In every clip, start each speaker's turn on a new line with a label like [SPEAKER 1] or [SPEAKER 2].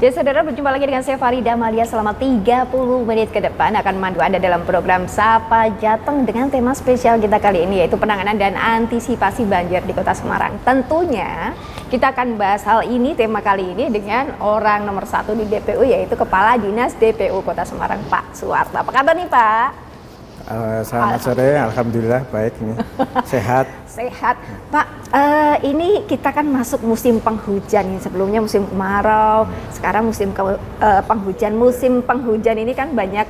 [SPEAKER 1] Ya saudara, berjumpa lagi dengan saya Farida Amalia selama 30 menit ke depan akan memandu Anda dalam program Sapa Jateng dengan tema spesial kita kali ini yaitu penanganan dan antisipasi banjir di Kota Semarang. Tentunya kita akan bahas hal ini, tema kali ini dengan orang nomor 1 di DPU yaitu Kepala Dinas DPU Kota Semarang, Pak Suwarto. Apa kabar nih Pak?
[SPEAKER 2] Selamat sore, alhamdulillah baik nih, sehat.
[SPEAKER 1] Sehat, Pak. Ini kita kan masuk musim penghujan nih. Sebelumnya musim kemarau, sekarang musim penghujan. Musim penghujan ini kan banyak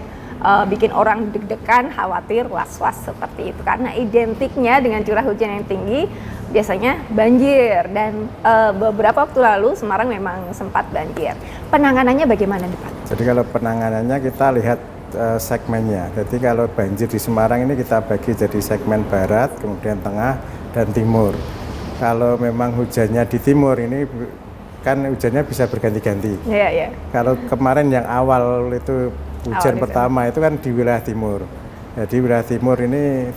[SPEAKER 1] bikin orang deg-degan, khawatir, was-was seperti itu. Karena identiknya dengan curah hujan yang tinggi, biasanya banjir. Dan beberapa waktu lalu Semarang memang sempat banjir. Penanganannya bagaimana nih Pak?
[SPEAKER 2] Jadi kalau penanganannya kita lihat segmennya. Jadi kalau banjir di Semarang ini kita bagi jadi segmen barat, kemudian tengah, dan timur. Kalau memang hujannya di timur ini kan hujannya bisa berganti-ganti.
[SPEAKER 1] Iya.
[SPEAKER 2] Kalau kemarin yang awal itu hujan pertama itu kan di wilayah timur. Jadi wilayah timur ini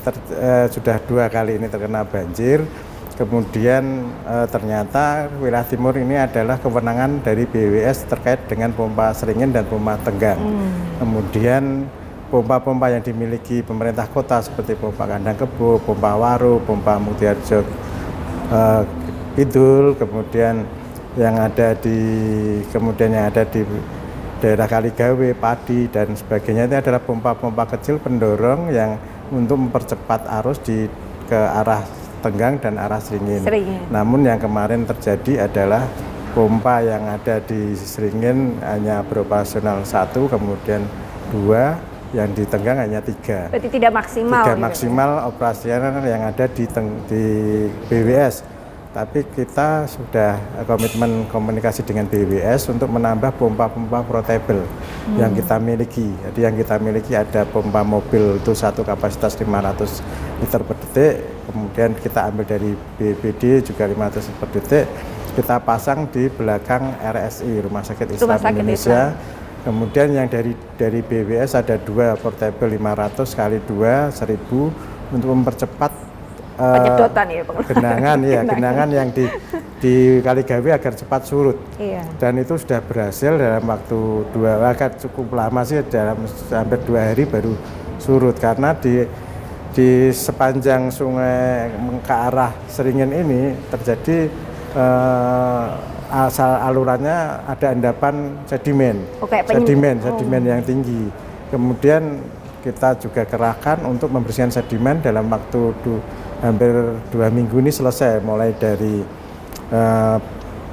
[SPEAKER 2] sudah 2 kali ini terkena banjir. Kemudian ternyata wilayah timur ini adalah kewenangan dari BWS terkait dengan pompa Seringin dan pompa Tenggang. Kemudian pompa-pompa yang dimiliki pemerintah kota seperti pompa Kandang Kebo, pompa Waru, pompa Mutiharjo Kidul, kemudian yang ada di daerah Kaligawe, Padi dan sebagainya itu adalah pompa-pompa kecil pendorong yang untuk mempercepat arus ke arah Tenggang dan arah Seringin. Namun yang kemarin terjadi adalah pompa yang ada di Seringin hanya beroperasional 1, kemudian 2, yang di Tenggang hanya 3.
[SPEAKER 1] Berarti tidak maksimal.
[SPEAKER 2] Tidak maksimal operasional yang ada di BWS. Tapi kita sudah komitmen komunikasi dengan BWS untuk menambah pompa-pompa portable yang kita miliki. Jadi yang kita miliki ada pompa mobil itu satu kapasitas 500 liter per detik. Kemudian kita ambil dari BPD juga 500 liter per detik. Kita pasang di belakang RSI Rumah Sakit Islam Indonesia. Kemudian yang dari BWS ada 2 portable 500 kali 2 1000 untuk mempercepat
[SPEAKER 1] penyedotan ya,
[SPEAKER 2] genangan yang di Kaligawe agar cepat surut.
[SPEAKER 1] Iya.
[SPEAKER 2] Dan itu sudah berhasil dalam waktu 2 cukup lama sih, dalam hampir 2 hari baru surut karena di sepanjang sungai ke arah Seringin ini terjadi asal alurannya ada endapan sedimen, sedimen yang tinggi. Kemudian kita juga kerahkan untuk membersihkan sedimen dalam waktu hampir 2 minggu ini selesai, mulai dari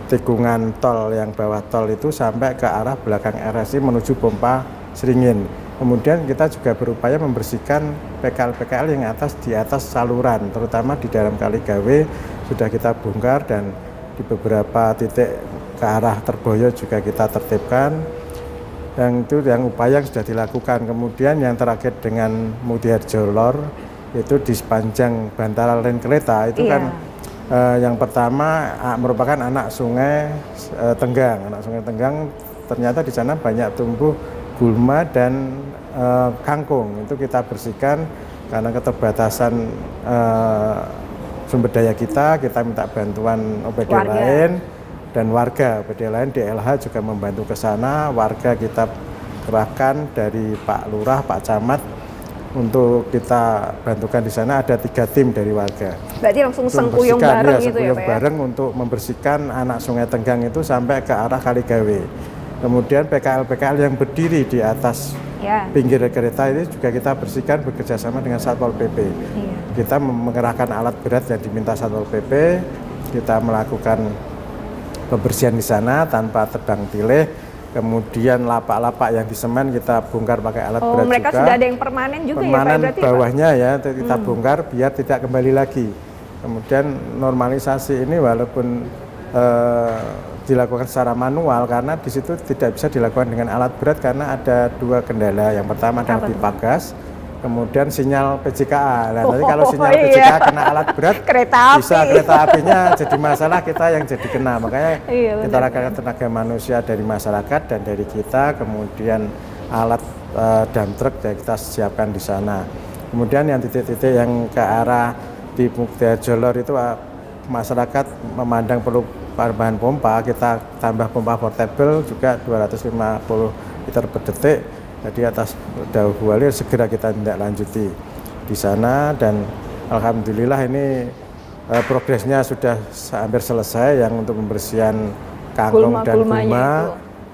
[SPEAKER 2] tikungan tol yang bawah tol itu sampai ke arah belakang RSI menuju pompa Seringin. Kemudian kita juga berupaya membersihkan PKL-PKL yang di atas saluran, terutama di dalam Kaligawe sudah kita bongkar dan di beberapa titik ke arah Terboyo juga kita tertibkan. Yang upaya yang sudah dilakukan. Kemudian yang terakhir dengan Mutiharjo Lor itu di sepanjang bantaran rel kereta itu kan yang pertama merupakan anak sungai Tenggang. Anak sungai Tenggang ternyata di sana banyak tumbuh gulma dan kangkung. Itu kita bersihkan karena keterbatasan sumber daya kita minta bantuan OPD lain dan warga. OPD lain DLH juga membantu ke sana. Warga kita kerahkan dari Pak Lurah, Pak Camat untuk kita bantukan di sana. Ada 3 tim dari warga.
[SPEAKER 1] Berarti langsung sengkuyung bareng gitu ya Pak ya?
[SPEAKER 2] Bareng untuk membersihkan anak sungai Tenggang itu sampai ke arah Kaligawe. Kemudian PKL-PKL yang berdiri di atas pinggir kereta ini juga kita bersihkan bekerjasama dengan Satpol PP. Kita mengerahkan alat berat yang diminta Satpol PP. Kita melakukan pembersihan di sana tanpa tebang pilih. Kemudian lapak-lapak yang di semen kita bongkar pakai alat berat
[SPEAKER 1] mereka
[SPEAKER 2] juga.
[SPEAKER 1] Sudah ada yang permanen juga
[SPEAKER 2] permanen
[SPEAKER 1] ya Pak?
[SPEAKER 2] Bawahnya ya kita bongkar biar tidak kembali lagi. Kemudian normalisasi ini walaupun dilakukan secara manual karena di situ tidak bisa dilakukan dengan alat berat karena ada 2 kendala. Yang pertama adalah pipa gas, kemudian sinyal PJKA. Nah, nanti kalau sinyal PJKA kena alat berat, bisa kereta apinya jadi masalah, kita yang jadi kena. Makanya kita lakukan tenaga manusia dari masyarakat dan dari kita, kemudian alat dump truck yang kita siapkan di sana. Kemudian yang titik-titik yang ke arah di Mutiharjo Lor itu masyarakat memandang perlu bahan pompa, kita tambah pompa portable juga 250 liter per detik. Jadi atas daun Bu Wali segera kita tindak lanjuti di sana, dan alhamdulillah ini progresnya sudah hampir selesai yang untuk pembersihan kangkung dan gulma.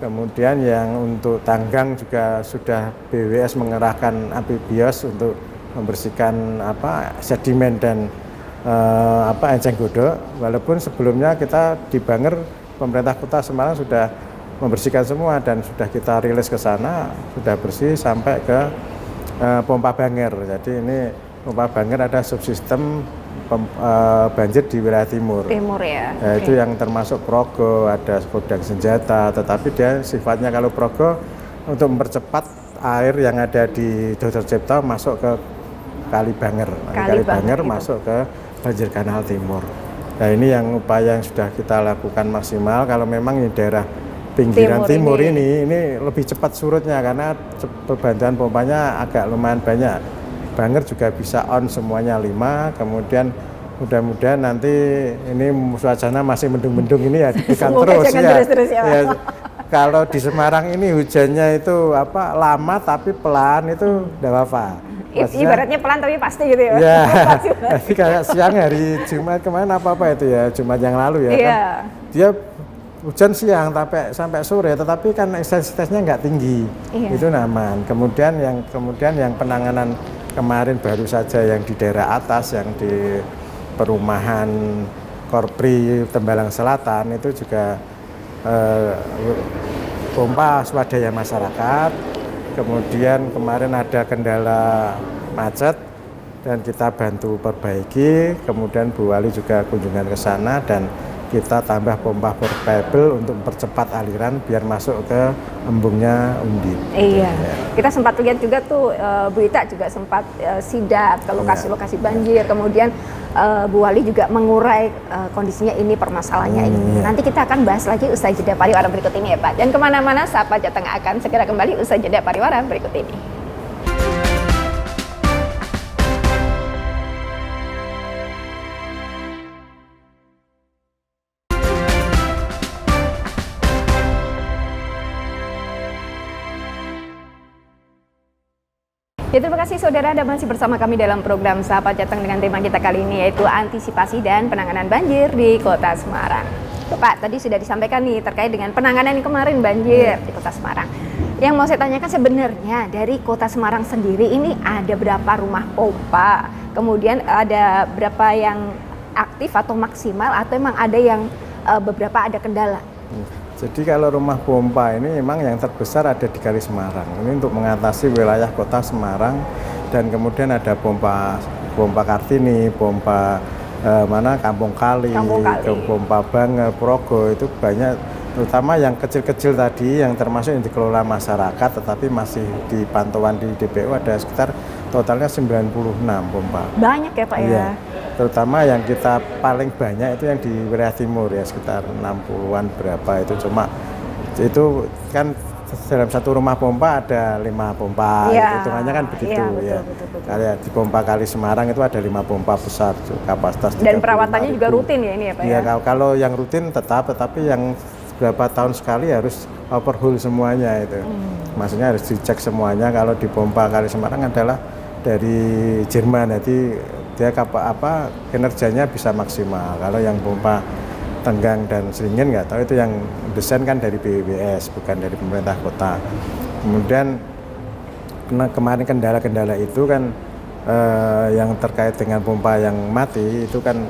[SPEAKER 2] Kemudian yang untuk tanggang juga sudah BWS mengerahkan amfibios untuk membersihkan sedimen dan enceng godok. Walaupun sebelumnya kita di Banger, pemerintah Kota Semarang sudah membersihkan semua dan sudah kita rilis ke sana, sudah bersih sampai ke pompa Banger. Jadi ini pompa Banger ada subsistem banjir di wilayah timur.
[SPEAKER 1] Timur ya.
[SPEAKER 2] Itu yang termasuk Progo, ada gudang senjata, tetapi dia sifatnya kalau Progo untuk mempercepat air yang ada di Dr. Cipto masuk ke Kali Banger. Kali Banger masuk ke banjir kanal timur. Nah ini yang upaya yang sudah kita lakukan maksimal. Kalau memang di daerah pinggiran timur ini lebih cepat surutnya karena bantuan pompanya agak lumayan banyak. Banger juga bisa on semuanya 5, kemudian mudah-mudahan nanti ini suasana masih mendung-mendung ini ya dibikan terus ya. Kalau di Semarang ini hujannya itu lama tapi pelan itu enggak apa-apa.
[SPEAKER 1] Ibaratnya pelan tapi pasti gitu ya.
[SPEAKER 2] Ya. Jadi kayak siang hari Jumat kemarin apa itu ya, Jumat yang lalu ya kan. Dia hujan siang sampai sore, tetapi kan intensitasnya nggak tinggi. Itu aman. Kemudian yang penanganan kemarin baru saja yang di daerah atas, yang di perumahan Korpri Tembalang Selatan itu juga pompa swadaya masyarakat. Kemudian kemarin ada kendala macet dan kita bantu perbaiki. Kemudian Bu Wali juga kunjungan ke sana dan kita tambah pompa portable untuk mempercepat aliran biar masuk ke embungnya Undip.
[SPEAKER 1] Iya. Ya. Kita sempat lihat juga tuh Bu Ita juga sempat sidak ke lokasi-lokasi banjir. Kemudian Bu Wali juga mengurai kondisinya ini, permasalahannya ini. Nanti kita akan bahas lagi usai jeda pariwara berikut ini ya Pak. Dan kemana-mana Sapa Jateng akan segera kembali usai jeda pariwara berikut ini. Ya, terima kasih saudara, Anda masih bersama kami dalam program Sapa Jateng dengan tema kita kali ini yaitu antisipasi dan penanganan banjir di Kota Semarang. Pak, tadi sudah disampaikan nih terkait dengan penanganan yang kemarin banjir di Kota Semarang. Yang mau saya tanyakan sebenarnya dari Kota Semarang sendiri ini ada berapa rumah pompa? Kemudian ada berapa yang aktif atau maksimal atau memang ada yang beberapa ada kendala?
[SPEAKER 2] Jadi kalau rumah pompa ini memang yang terbesar ada di Kali Semarang. Ini untuk mengatasi wilayah Kota Semarang, dan kemudian ada pompa Kartini, pompa Kampung Kali, pompa Banger, Progo, itu banyak, terutama yang kecil-kecil tadi yang termasuk yang dikelola masyarakat tetapi masih di pantauan di DPU ada sekitar totalnya 96 pompa. Banyak ya Pak ya? Iya. Terutama yang kita paling banyak itu yang di wilayah timur ya, sekitar 60-an berapa itu, cuma itu kan dalam satu rumah pompa ada 5 pompa, hitungannya kan begitu betul. Kayak di pompa Kali Semarang itu ada 5 pompa besar kapasitas. Dan perawatannya juga rutin ya ini ya Pak ya? Iya, kalau yang rutin tetapi yang berapa tahun sekali harus overhaul semuanya itu. Maksudnya harus dicek semuanya. Kalau di pompa Kali Semarang adalah dari Jerman, jadi dia kinerjanya bisa maksimal. Kalau yang pompa Tenggang dan Sringin nggak tahu, itu yang desain kan dari BWS bukan dari pemerintah kota. Kemudian kemarin kendala-kendala itu kan yang terkait dengan pompa yang mati itu kan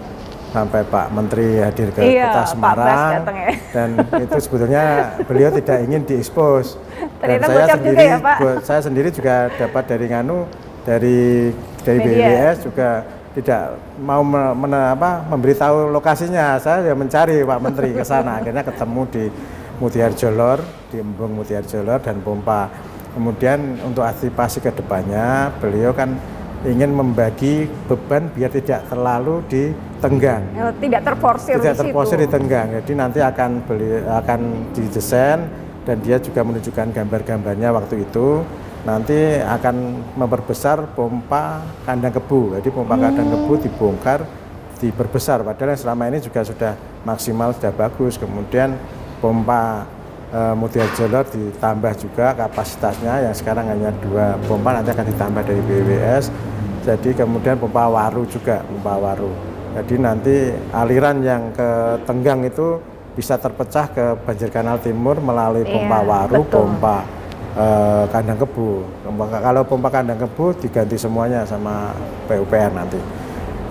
[SPEAKER 2] sampai Pak Menteri hadir ke Kota Semarang dan itu sebetulnya beliau tidak ingin diekspos. Dan saya sendiri juga dapat dari BWS juga tidak mau memberitahu lokasinya. Saya mencari Pak Menteri ke sana, akhirnya ketemu di Mutiharjo Lor, di embung Mutiharjo Lor dan pompa. Kemudian untuk antisipasi ke depannya, beliau kan ingin membagi beban biar tidak terlalu di Tenggang. Tidak terporsir di Tenggang. Jadi nanti akan didesain dan dia juga menunjukkan gambar-gambarnya waktu itu. Nanti akan memperbesar pompa kandang kebu. Jadi pompa kandang kebu dibongkar diperbesar, padahal yang selama ini juga sudah maksimal, sudah bagus. Kemudian pompa multi-jalur ditambah juga kapasitasnya, yang sekarang hanya 2 pompa, nanti akan ditambah dari BWS. Jadi kemudian pompa waru juga, pompa waru. Jadi nanti aliran yang ke Tenggang itu bisa terpecah ke Banjir Kanal Timur melalui pompa waru, pompa kandang kebu. Kalau pompa kandang kebu diganti semuanya sama PUPR nanti.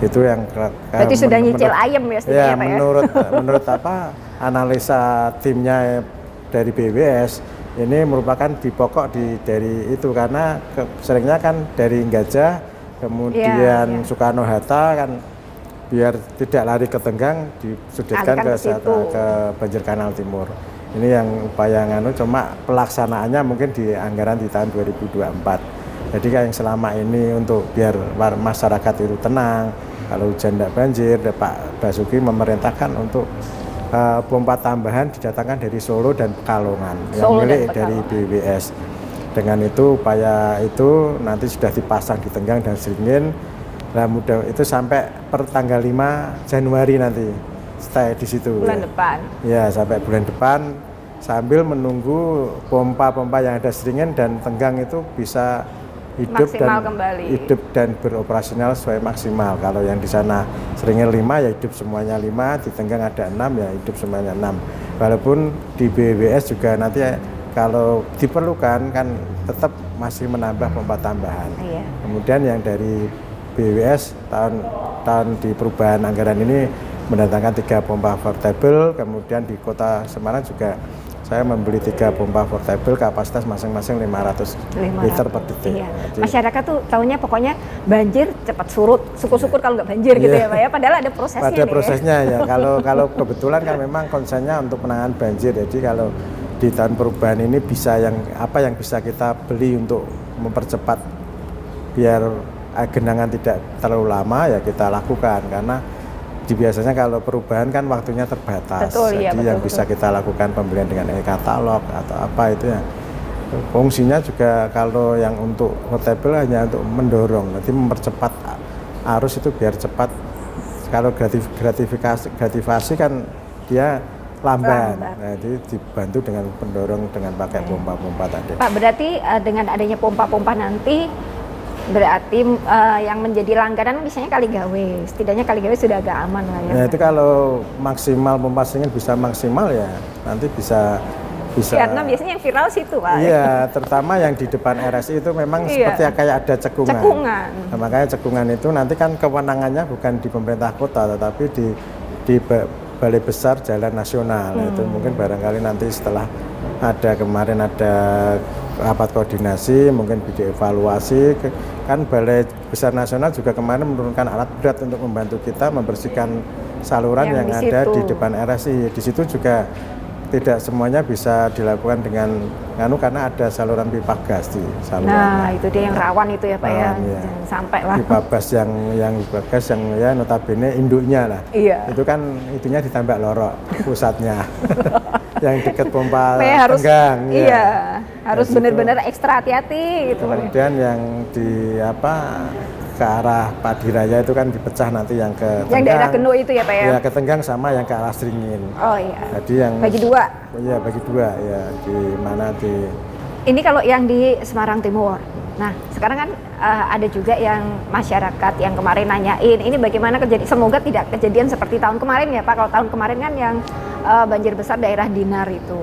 [SPEAKER 2] Itu yang
[SPEAKER 1] berarti sudah nyicil ayam ya,
[SPEAKER 2] ya,
[SPEAKER 1] Pak,
[SPEAKER 2] menurut apa analisa timnya dari BWS ini merupakan dipokok dari itu, karena seringnya kan dari Gajah kemudian Soekarno Hatta kan, biar tidak lari ke Tenggang disudutkan ke Banjir Kanal Timur. Ini yang upaya nganu, cuma pelaksanaannya mungkin di anggaran di tahun 2024. Jadi yang selama ini untuk biar masyarakat itu tenang, kalau hujan tidak banjir, Pak Basuki memerintahkan untuk pompa tambahan didatangkan dari Solo dan Pekalongan yang milik dari BWS. Dengan itu upaya itu nanti sudah dipasang di Tenggang dan Sringin. Nah, mudah itu sampai per tanggal 5 Januari nanti stay di situ.
[SPEAKER 1] Bulan depan.
[SPEAKER 2] Ya, sampai bulan depan sambil menunggu pompa-pompa yang ada Sringin dan Tenggang itu bisa hidup dan beroperasional sesuai maksimal. Kalau yang di sana Sringin 5 ya hidup semuanya 5, di Tenggang ada 6 ya hidup semuanya 6. Walaupun di BWS juga nanti kalau diperlukan kan tetap masih menambah pompa tambahan. Iya. Kemudian yang dari BWS tahun di perubahan anggaran ini mendatangkan 3 pompa portable, kemudian di Kota Semarang juga saya membeli 3 pompa portable, kapasitas masing-masing 500 liter per detik.
[SPEAKER 1] Iya. Masyarakat tuh tahunya pokoknya banjir cepat surut, syukur-syukur kalau nggak banjir gitu ya Pak ya, padahal ada prosesnya.
[SPEAKER 2] Ada prosesnya ya, kalau kebetulan kan memang konsennya untuk penanganan banjir, jadi kalau di tahun perubahan ini bisa apa yang bisa kita beli untuk mempercepat biar genangan tidak terlalu lama ya kita lakukan, karena biasanya kalau perubahan kan waktunya terbatas. Betul, jadi yang bisa kita lakukan pembelian dengan e-katalog atau apa itu ya. Fungsinya juga kalau yang untuk portable hanya untuk mendorong, nanti mempercepat arus itu biar cepat. Kalau grativasi kan dia lamban. Nah, jadi dibantu dengan pendorong dengan pakai pompa-pompa tadi. Pak,
[SPEAKER 1] berarti dengan adanya pompa-pompa nanti berarti yang menjadi langganan misalnya Kaligawe, setidaknya Kaligawe sudah agak aman lah ya.
[SPEAKER 2] Nah, itu kalau maksimal pompa Sringin bisa maksimal ya nanti bisa.
[SPEAKER 1] Karena biasanya yang viral situ Pak.
[SPEAKER 2] Iya, terutama yang di depan RSI itu memang seperti kayak ada cekungan. Nah, makanya cekungan itu nanti kan kewenangannya bukan di pemerintah kota tetapi di Balai Besar Jalan Nasional. Itu mungkin barangkali nanti setelah kemarin ada rapat koordinasi, mungkin dievaluasi. Kan Balai Besar Nasional juga kemarin menurunkan alat berat untuk membantu kita membersihkan saluran yang ada di depan RSI. Di situ juga tidak semuanya bisa dilakukan dengan karena ada saluran pipa gas di saluran.
[SPEAKER 1] Nah, itu dia yang rawan itu ya Pak ya. Jangan sampai lah.
[SPEAKER 2] Pipa gas yang ya notabene induknya lah.
[SPEAKER 1] Iya.
[SPEAKER 2] Itu kan itunya ditambah lorok pusatnya. Yang dekat pompa Tenggang.
[SPEAKER 1] Iya. Harus benar-benar ekstra hati-hati gitu.
[SPEAKER 2] Kemudian yang di ke arah Padiraya itu kan dipecah nanti yang ke Tenggang.
[SPEAKER 1] Yang daerah Geno itu ya Pak ya?
[SPEAKER 2] Ya, ke Tenggang sama yang ke arah Sringin.
[SPEAKER 1] Oh iya.
[SPEAKER 2] Jadi yang
[SPEAKER 1] bagi 2?
[SPEAKER 2] Iya, bagi 2 ya. Di mana di...
[SPEAKER 1] Ini kalau yang di Semarang Timur. Nah, sekarang kan ada juga yang masyarakat yang kemarin nanyain, ini bagaimana semoga tidak kejadian seperti tahun kemarin ya Pak. Kalau tahun kemarin kan yang banjir besar daerah Dinar itu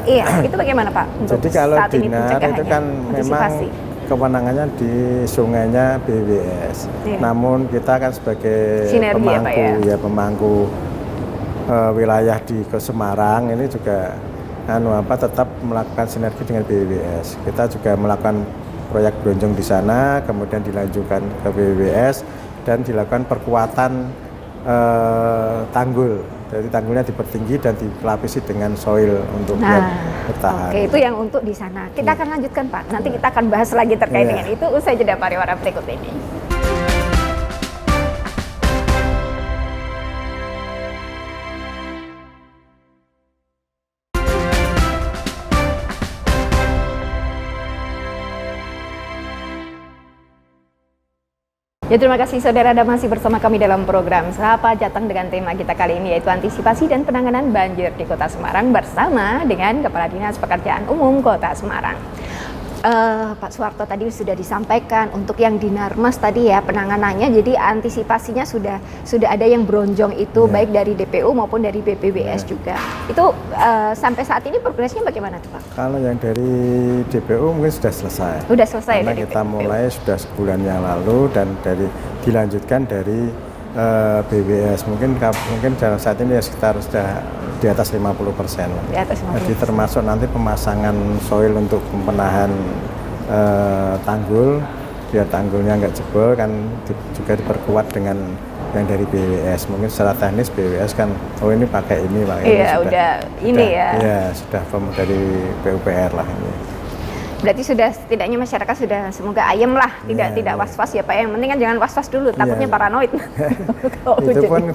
[SPEAKER 1] iya, itu bagaimana Pak?
[SPEAKER 2] Jadi kalau Dinar itu kan memang kewenangannya di sungainya BWS. Namun kita kan sebagai pemangku wilayah di Semarang ini juga tetap melakukan sinergi dengan BWS. Kita juga melakukan proyek bronjong di sana, kemudian dilanjutkan ke BWS dan dilakukan perkuatan tanggul. Jadi tanggulnya dipertinggi dan dilapisi dengan soil untuk bertahan. Oke,
[SPEAKER 1] itu yang untuk di sana. Kita akan lanjutkan Pak. Nanti kita akan bahas lagi terkait dengan itu usai jeda pariwara berikut ini. Ya, terima kasih saudara, Anda masih bersama kami dalam program Sapa Jateng dengan tema kita kali ini yaitu antisipasi dan penanganan banjir di Kota Semarang bersama dengan Kepala Dinas Pekerjaan Umum Kota Semarang. Pak Suharto tadi sudah disampaikan untuk yang di Narmas tadi ya penanganannya, jadi antisipasinya sudah ada yang beronjong itu baik dari DPU maupun dari BPBS juga. Itu sampai saat ini progresnya bagaimana tuh Pak?
[SPEAKER 2] Kalau yang dari DPU mungkin sudah selesai.
[SPEAKER 1] Sudah selesai
[SPEAKER 2] karena
[SPEAKER 1] dari
[SPEAKER 2] kita
[SPEAKER 1] DPU.
[SPEAKER 2] mulai sudah sebulan yang lalu dan dilanjutkan dari BWS mungkin dalam saat ini ya sekitar sudah di atas 50%.
[SPEAKER 1] Di atas 50%.
[SPEAKER 2] Jadi termasuk nanti pemasangan soil untuk penahan tanggul biar tanggulnya nggak jebol kan juga diperkuat dengan yang dari BWS. Mungkin secara teknis BWS kan ini pakai ini
[SPEAKER 1] Iya,
[SPEAKER 2] sudah dari PUPR lah ini.
[SPEAKER 1] Berarti sudah setidaknya masyarakat sudah semoga ayem lah, tidak was-was ya Pak. Yang penting kan jangan was-was dulu, takutnya paranoid.
[SPEAKER 2] Itu pun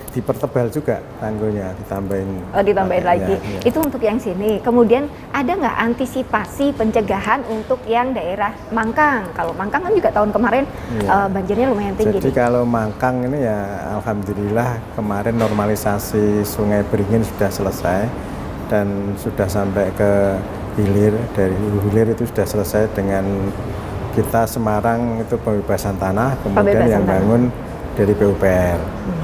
[SPEAKER 2] dipertebal juga tanggulnya,
[SPEAKER 1] ditambahin lagi.
[SPEAKER 2] Ya.
[SPEAKER 1] Itu untuk yang sini. Kemudian ada nggak antisipasi pencegahan untuk yang daerah Mangkang? Kalau Mangkang kan juga tahun kemarin banjirnya lumayan tinggi.
[SPEAKER 2] Jadi kalau Mangkang ini ya alhamdulillah kemarin normalisasi Sungai Beringin sudah selesai dan sudah sampai ke hilir, dari hulu hilir itu sudah selesai dengan kita Semarang itu pembebasan tanah, kemudian yang bangun dari PUPR.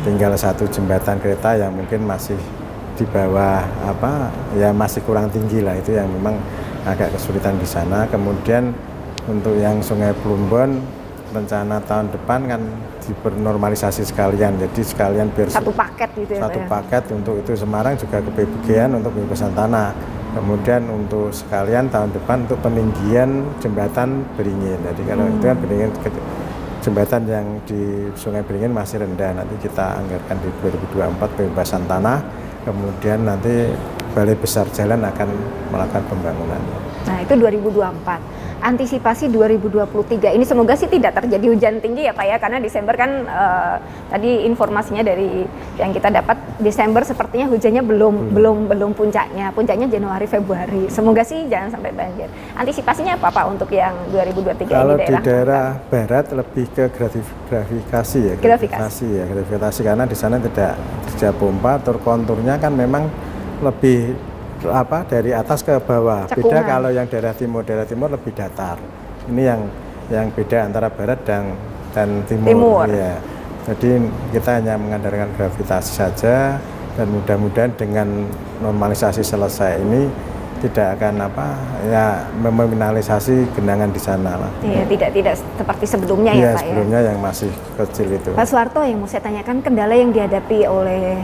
[SPEAKER 2] Tinggal satu jembatan kereta yang mungkin masih di bawah masih kurang tinggi lah, itu yang memang agak kesulitan di sana. Kemudian untuk yang Sungai Plumbon rencana tahun depan kan dipernormalisasi sekalian, jadi sekalian biar
[SPEAKER 1] satu paket gitu ya.
[SPEAKER 2] Satu paket untuk itu Semarang juga kebagian untuk pembebasan tanah. Kemudian untuk sekalian tahun depan untuk peninggian jembatan Beringin. Jadi kalau itu kan Beringin jembatan yang di Sungai Beringin masih rendah, nanti kita anggarkan di 2024 pembebasan tanah. Kemudian nanti Balai Besar Jalan akan melakukan pembangunan.
[SPEAKER 1] Nah itu 2024. Antisipasi 2023 ini semoga sih tidak terjadi hujan tinggi ya Pak ya, karena Desember kan tadi informasinya dari yang kita dapat Desember sepertinya hujannya belum puncaknya Januari Februari. Semoga sih jangan sampai banjir. Antisipasinya apa Pak untuk yang 2023
[SPEAKER 2] kalau
[SPEAKER 1] ini
[SPEAKER 2] di daerah barat lebih ke gravifikasi karena di sana tidak pompa, konturnya kan memang lebih dari atas ke bawah.
[SPEAKER 1] Cekungan.
[SPEAKER 2] Beda kalau yang daerah timur lebih datar. Ini yang beda antara barat dan timur. Ya. Jadi kita hanya mengandalkan gravitasi saja dan mudah-mudahan dengan normalisasi selesai ini tidak akan meminimalisasi genangan di sana lah.
[SPEAKER 1] Iya, tidak seperti sebelumnya ya Pak
[SPEAKER 2] sebelumnya yang masih kecil itu.
[SPEAKER 1] Pak Suharto, yang mau saya tanyakan, kendala yang dihadapi oleh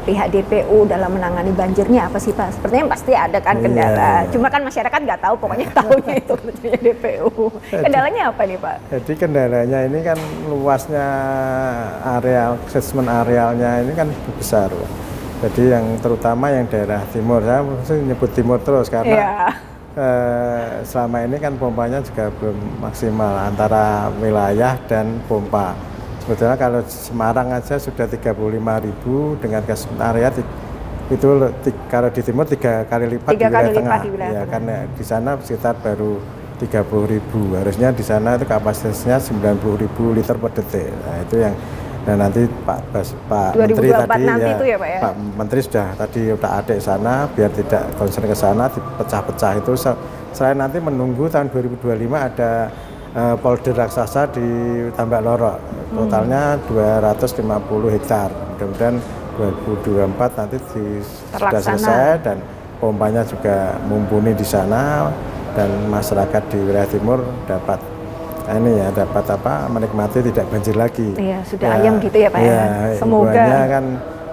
[SPEAKER 1] pihak DPU dalam menangani banjirnya apa sih Pak? Sepertinya pasti ada kan kendala. Cuma kan masyarakat nggak tahu, pokoknya tahunya itu kerjanya DPU. Kendalanya apa nih Pak?
[SPEAKER 2] Jadi kendalanya ini kan luasnya assessment arealnya ini kan besar. Jadi yang terutama yang daerah timur, saya nyebut timur terus karena selama ini kan pompanya juga belum maksimal antara wilayah dan pompa. Sebetulnya kalau Semarang aja sudah 35.000 dengan assessment area itu kalau di timur 3 kali lipat di wilayah tengah. Ya, karena di sana sekitar baru 30.000. Harusnya di sana itu kapasitasnya 90.000 liter per detik. Nah, itu yang nanti Pak Menteri tadi
[SPEAKER 1] itu ya Pak ya?
[SPEAKER 2] Pak Menteri sudah ada di sana biar tidak concern ke sana dipecah-pecah itu. Selain nanti menunggu tahun 2025 ada polder raksasa di Tambak Lorok, totalnya 250 hektar. Mudah-mudahan 2024 nanti sudah selesai dan pompanya juga mumpuni di sana dan masyarakat di wilayah timur dapat menikmati tidak banjir lagi.
[SPEAKER 1] Iya, sudah ayam gitu ya Pak ya. Semoga
[SPEAKER 2] kan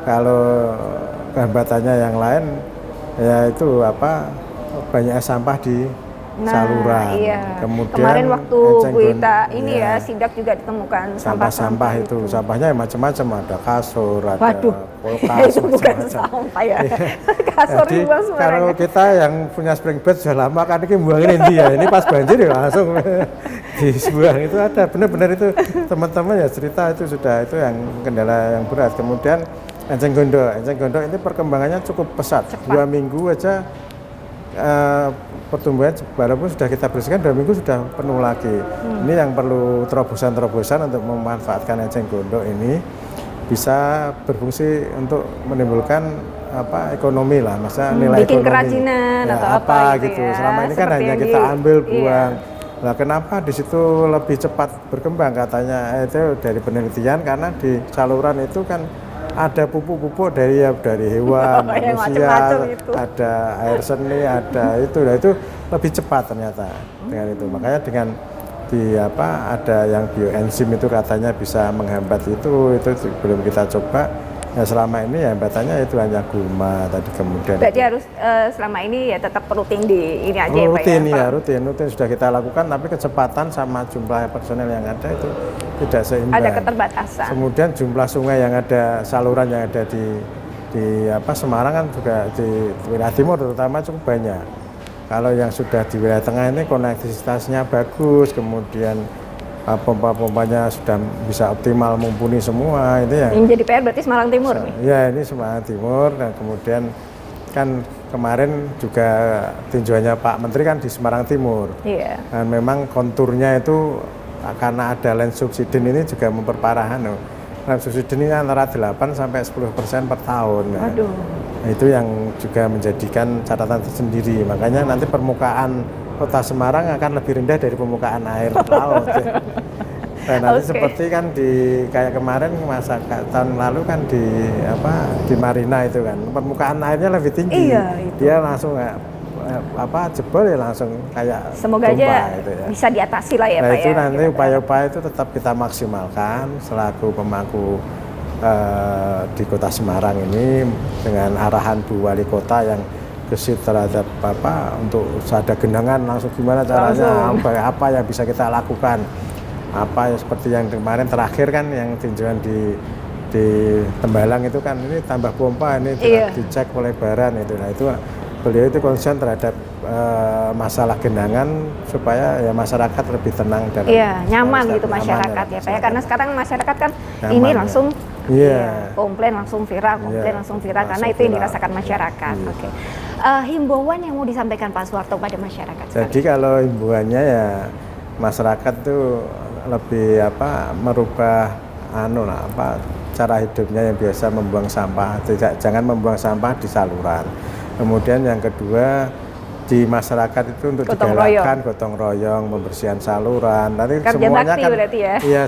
[SPEAKER 2] kalau hambatannya yang lain ya itu banyak sampah di saluran.
[SPEAKER 1] Iya.
[SPEAKER 2] Kemudian
[SPEAKER 1] kemarin waktu kita sidak juga ditemukan
[SPEAKER 2] sampah itu. Sampahnya macam-macam, ada kasur, ada
[SPEAKER 1] kulkas, itu bukan sampah ya. Kasur dibuang sembarangan.
[SPEAKER 2] Kalau kita yang punya spring bed sudah lama kan ini buangin ini pas banjir ya langsung dibuang. Itu ada benar-benar itu teman-teman ya cerita itu sudah itu yang kendala yang berat. Kemudian Enceng Gondok ini perkembangannya cukup pesat. 2 minggu aja pertumbuhan walaupun sudah kita bersihkan 2 minggu sudah penuh lagi. Ini yang perlu terobosan-terobosan untuk memanfaatkan eceng gondok ini bisa berfungsi untuk menimbulkan ekonomi lah, masa nilai
[SPEAKER 1] bikin
[SPEAKER 2] ekonomi
[SPEAKER 1] kerajinan
[SPEAKER 2] ya,
[SPEAKER 1] atau apa gitu
[SPEAKER 2] gitu.
[SPEAKER 1] ya.
[SPEAKER 2] Selama ini kan
[SPEAKER 1] Seperti
[SPEAKER 2] hanya
[SPEAKER 1] yang
[SPEAKER 2] kita ambil buang.
[SPEAKER 1] Iya.
[SPEAKER 2] Nah, kenapa di situ lebih cepat berkembang katanya itu dari penelitian karena di saluran itu kan ada pupuk-pupuk dari hewan,
[SPEAKER 1] Yang
[SPEAKER 2] manusia,
[SPEAKER 1] macam-macam itu.
[SPEAKER 2] ada air seni, ada itu. Nah, itu lebih cepat ternyata dengan itu. Makanya dengan ada yang bioenzim itu katanya bisa menghambat itu belum kita coba. Ya selama ini ya hambatannya itu hanya gulma tadi kemudian.
[SPEAKER 1] Berarti harus selama ini ya tetap rutin di ini aja ya Pak ya?
[SPEAKER 2] Rutin sudah kita lakukan, tapi kecepatan sama jumlah personel yang ada itu tidak seimbang.
[SPEAKER 1] Ada keterbatasan.
[SPEAKER 2] Kemudian jumlah sungai yang ada, saluran yang ada di Semarang kan juga di wilayah timur terutama cukup banyak. Kalau yang sudah di wilayah tengah ini konektivitasnya bagus, kemudian pompa-pompanya sudah bisa optimal mumpuni semua itu ya.
[SPEAKER 1] Yang jadi PR berarti Semarang Timur nih?
[SPEAKER 2] Ya ini Semarang Timur, dan kemudian kan kemarin juga tinjauannya Pak Menteri kan di Semarang Timur.
[SPEAKER 1] Iya.
[SPEAKER 2] Dan memang konturnya itu karena ada land subsiden ini juga memperparah. Land subsiden ini antara 8 sampai 10% per tahun.
[SPEAKER 1] Waduh.
[SPEAKER 2] Nah, itu yang juga menjadikan catatan tersendiri. Makanya nanti permukaan Kota Semarang akan lebih rendah dari permukaan air laut. Dan nanti seperti kan kayak kemarin tahun lalu kan di Marina itu kan permukaan airnya lebih tinggi.
[SPEAKER 1] Iya, itu.
[SPEAKER 2] Dia langsung jebol ya langsung kayak
[SPEAKER 1] semoga
[SPEAKER 2] tumpah,
[SPEAKER 1] aja
[SPEAKER 2] gitu ya.
[SPEAKER 1] bisa diatasi lah ya
[SPEAKER 2] Nah,
[SPEAKER 1] Pak
[SPEAKER 2] itu
[SPEAKER 1] ya.
[SPEAKER 2] nanti upaya-upaya itu tetap kita maksimalkan selaku pemangku di Kota Semarang ini dengan arahan Bu Wali Kota yang gesit terhadap untuk ada genangan langsung gimana caranya, apa yang bisa kita lakukan, seperti yang kemarin terakhir kan yang tinjauan di Tembalang itu kan ini tambah pompa ini dicek pelebaran itu. Nah itu beliau itu concern terhadap masalah genangan supaya ya masyarakat lebih tenang dan
[SPEAKER 1] nyaman gitu masyarakat ya Pak ya, karena sekarang masyarakat kan nyaman, ini langsung komplain langsung viral karena itu yang dirasakan masyarakat. Oke. Himbauan yang mau disampaikan Pak Suwarto pada masyarakat.
[SPEAKER 2] Jadi kalau himbauannya ya masyarakat tuh lebih merubah cara hidupnya yang biasa membuang sampah, jangan membuang sampah di saluran. Kemudian yang kedua di masyarakat itu untuk digalakkan gotong royong, membersihkan saluran. Nanti semuanya kan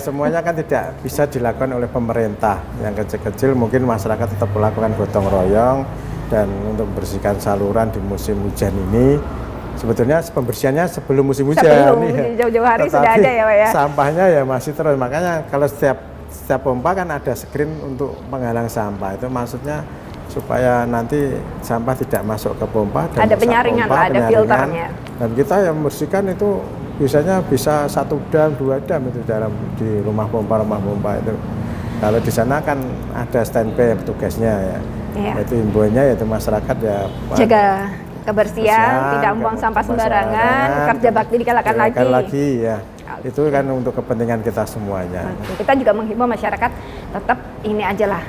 [SPEAKER 2] semuanya kan tidak bisa dilakukan oleh pemerintah. Yang kecil-kecil mungkin masyarakat tetap melakukan gotong royong dan untuk membersihkan saluran di musim hujan ini. Sebetulnya pembersihannya sebelum musim hujan.
[SPEAKER 1] Jauh-jauh hari sudah ada ya Pak ya.
[SPEAKER 2] Sampahnya ya masih terus. Makanya kalau setiap pompa kan ada screen untuk menghalang sampah. Itu maksudnya supaya nanti sampah tidak masuk ke pompa dan
[SPEAKER 1] ada penyaringan, ada filternya.
[SPEAKER 2] Dan kita yang membersihkan itu biasanya bisa 1 dam, 2 dam itu di rumah pompa itu. Kalau di sana kan ada standby petugasnya ya. Itu himbauannya yaitu masyarakat ya
[SPEAKER 1] jaga kebersihan, tidak membuang sampah sembarangan, kerja bakti digalakan lagi
[SPEAKER 2] ya. Itu kan untuk kepentingan kita semuanya.
[SPEAKER 1] Kita juga menghimbau masyarakat tetap ini ajalah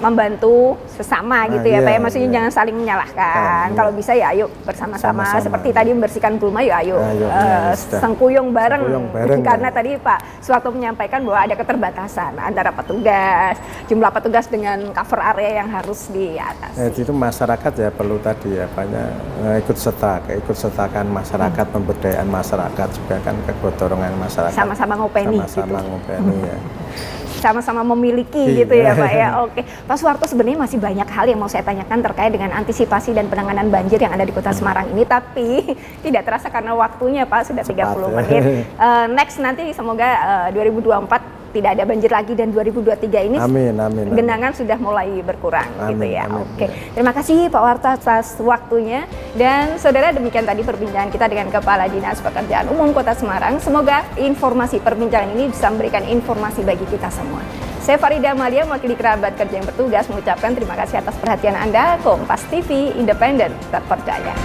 [SPEAKER 1] membantu sesama gitu ya Pak ya, maksudnya jangan saling menyalahkan. Kalau bisa ya ayo bersama-sama seperti tadi membersihkan gulma ayo sengkuyung bareng. Karena tadi Pak Suwarto menyampaikan bahwa ada keterbatasan antara petugas, jumlah petugas dengan cover area yang harus diatasi.
[SPEAKER 2] Itu masyarakat ya perlu tadi ikut sertakan masyarakat, pemberdayaan masyarakat juga kan kegotorongan masyarakat.
[SPEAKER 1] Sama-sama ngopeni
[SPEAKER 2] ya.
[SPEAKER 1] Sama-sama memiliki gitu ya Pak ya. Oke, Pak Suwarto sebenarnya masih banyak hal yang mau saya tanyakan terkait dengan antisipasi dan penanganan banjir yang ada di Kota Semarang ini, tapi tidak terasa karena waktunya Pak sudah 30 menit. Next nanti semoga 2024 tidak ada banjir lagi dan 2023 ini genangan sudah mulai berkurang gitu ya. Oke. Terima kasih Pak Warto atas waktunya, dan saudara, demikian tadi perbincangan kita dengan Kepala Dinas Pekerjaan Umum Kota Semarang. Semoga informasi perbincangan ini bisa memberikan informasi bagi kita semua. Saya Farida Amalia, mewakili kerabat kerja yang bertugas, mengucapkan terima kasih atas perhatian Anda. Kompas TV, independen, terpercaya.